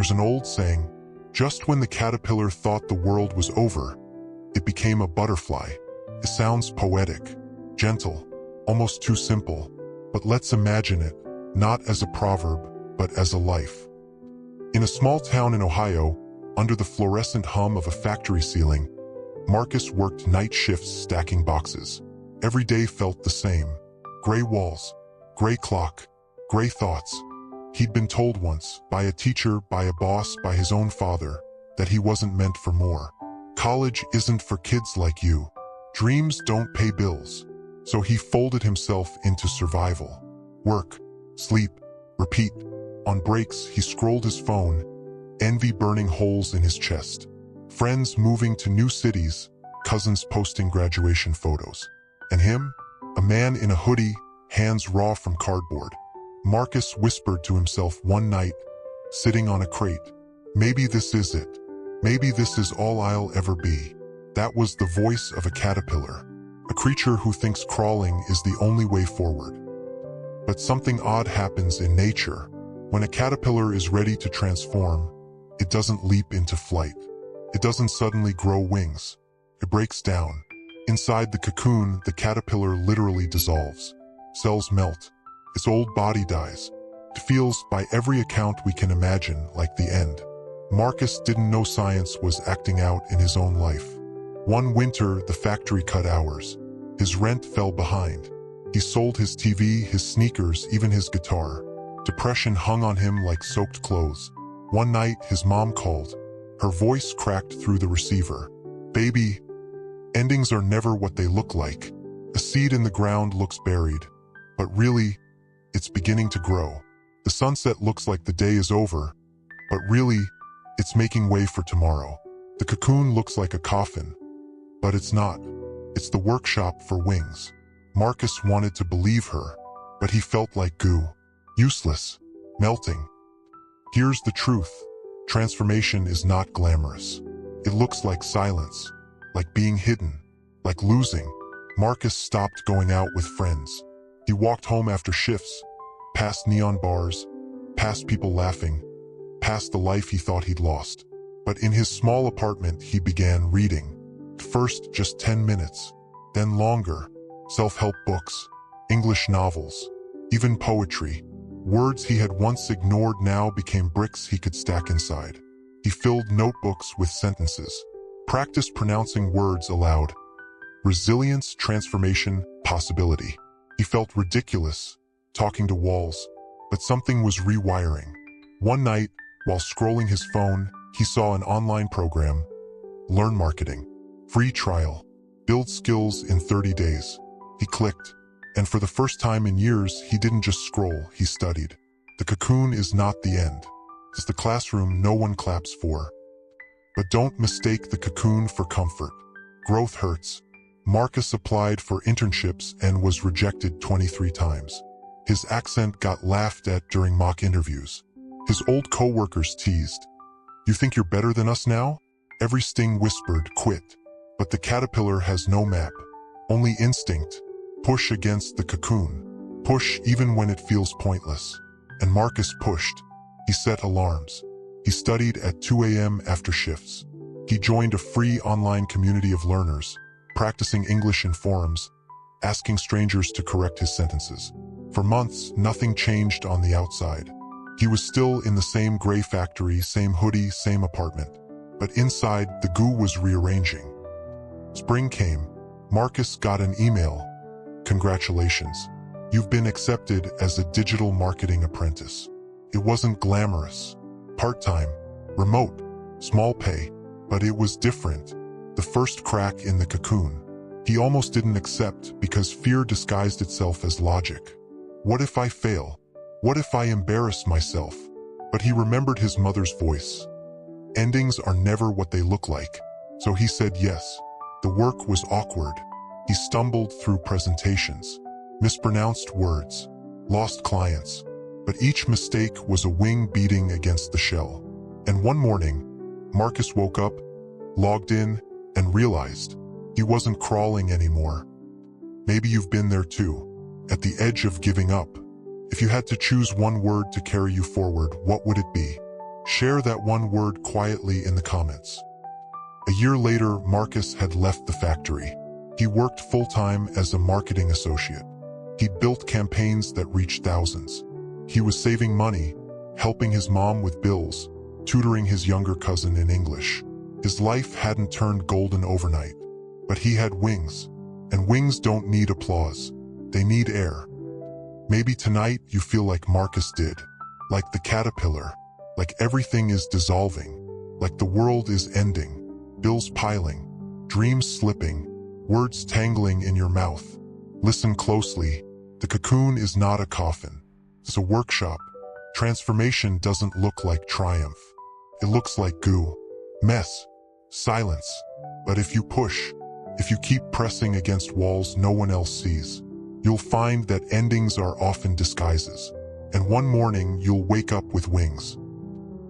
There's an old saying, just when the caterpillar thought the world was over, it became a butterfly. It sounds poetic, gentle, almost too simple, but let's imagine it, not as a proverb, but as a life. In a small town in Ohio, under the fluorescent hum of a factory ceiling, Marcus worked night shifts stacking boxes. Every day felt the same. Gray walls, gray clock, gray thoughts. He'd been told once, by a teacher, by a boss, by his own father, that he wasn't meant for more. College isn't for kids like you. Dreams don't pay bills. So he folded himself into survival. Work, sleep, repeat. On breaks, he scrolled his phone, envy burning holes in his chest. Friends moving to new cities, cousins posting graduation photos. And him? A man in a hoodie, hands raw from cardboard. Marcus whispered to himself one night, sitting on a crate, maybe this is it. Maybe this is all I'll ever be. That was the voice of a caterpillar, a creature who thinks crawling is the only way forward. But something odd happens in nature. When a caterpillar is ready to transform, it doesn't leap into flight. It doesn't suddenly grow wings. It breaks down. Inside the cocoon, the caterpillar literally dissolves. Cells melt. Its old body dies. It feels, by every account we can imagine, like the end. Marcus didn't know science was acting out in his own life. One winter, the factory cut hours. His rent fell behind. He sold his TV, his sneakers, even his guitar. Depression hung on him like soaked clothes. One night, his mom called. Her voice cracked through the receiver. Baby, endings are never what they look like. A seed in the ground looks buried, but really, it's beginning to grow. The sunset looks like the day is over, but really, it's making way for tomorrow. The cocoon looks like a coffin, but it's not. It's the workshop for wings. Marcus wanted to believe her, but he felt like goo. Useless. Melting. Here's the truth. Transformation is not glamorous. It looks like silence, like being hidden, like losing. Marcus stopped going out with friends. He walked home after shifts, past neon bars, past people laughing, past the life he thought he'd lost. But in his small apartment, he began reading. First, just 10 minutes, then longer. Self-help books, English novels, even poetry. Words he had once ignored now became bricks he could stack inside. He filled notebooks with sentences, practiced pronouncing words aloud. Resilience, transformation, possibility. He felt ridiculous, talking to walls, but something was rewiring. One night, while scrolling his phone, he saw an online program. Learn marketing. Free trial. Build skills in 30 days. He clicked, and for the first time in years, he didn't just scroll, he studied. The cocoon is not the end. It's the classroom no one claps for. But don't mistake the cocoon for comfort. Growth hurts. Marcus applied for internships and was rejected 23 times. His accent got laughed at during mock interviews. His old co-workers teased. You think you're better than us now? Every sting whispered, quit. But the caterpillar has no map, only instinct. Push against the cocoon. Push even when it feels pointless. And Marcus pushed. He set alarms. He studied at 2 a.m. after shifts. He joined a free online community of learners, practicing English in forums, asking strangers to correct his sentences. For months, nothing changed on the outside. He was still in the same gray factory, same hoodie, same apartment. But inside, the goo was rearranging. Spring came. Marcus got an email. Congratulations. You've been accepted as a digital marketing apprentice. It wasn't glamorous. Part-time, remote, small pay, but it was different. The first crack in the cocoon. He almost didn't accept because fear disguised itself as logic. What if I fail? What if I embarrass myself? But he remembered his mother's voice. Endings are never what they look like. So he said yes. The work was awkward. He stumbled through presentations, mispronounced words, lost clients. But each mistake was a wing beating against the shell. And one morning, Marcus woke up, logged in, and realized he wasn't crawling anymore. Maybe you've been there too, at the edge of giving up. If you had to choose one word to carry you forward, what would it be? Share that one word quietly in the comments. A year later, Marcus had left the factory. He worked full-time as a marketing associate. He'd built campaigns that reached thousands. He was saving money, helping his mom with bills, tutoring his younger cousin in English. His life hadn't turned golden overnight, but he had wings. And wings don't need applause. They need air. Maybe tonight you feel like Marcus did, like the caterpillar, like everything is dissolving, like the world is ending, bills piling, dreams slipping, words tangling in your mouth. Listen closely. The cocoon is not a coffin. It's a workshop. Transformation doesn't look like triumph. It looks like goo, mess, silence. But if you push, if you keep pressing against walls no one else sees, you'll find that endings are often disguises. And one morning you'll wake up with wings.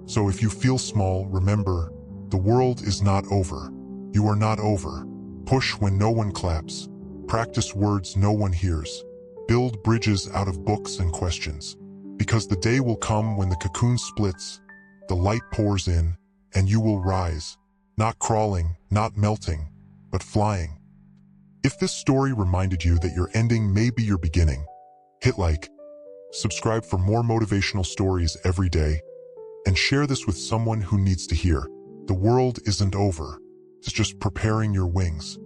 So if you feel small, remember, the world is not over. You are not over. Push when no one claps. Practice words no one hears. Build bridges out of books and questions. Because the day will come when the cocoon splits, the light pours in, and you will rise. Not crawling, not melting, but flying. If this story reminded you that your ending may be your beginning, hit like, subscribe for more motivational stories every day, and share this with someone who needs to hear. The world isn't over. It's just preparing your wings.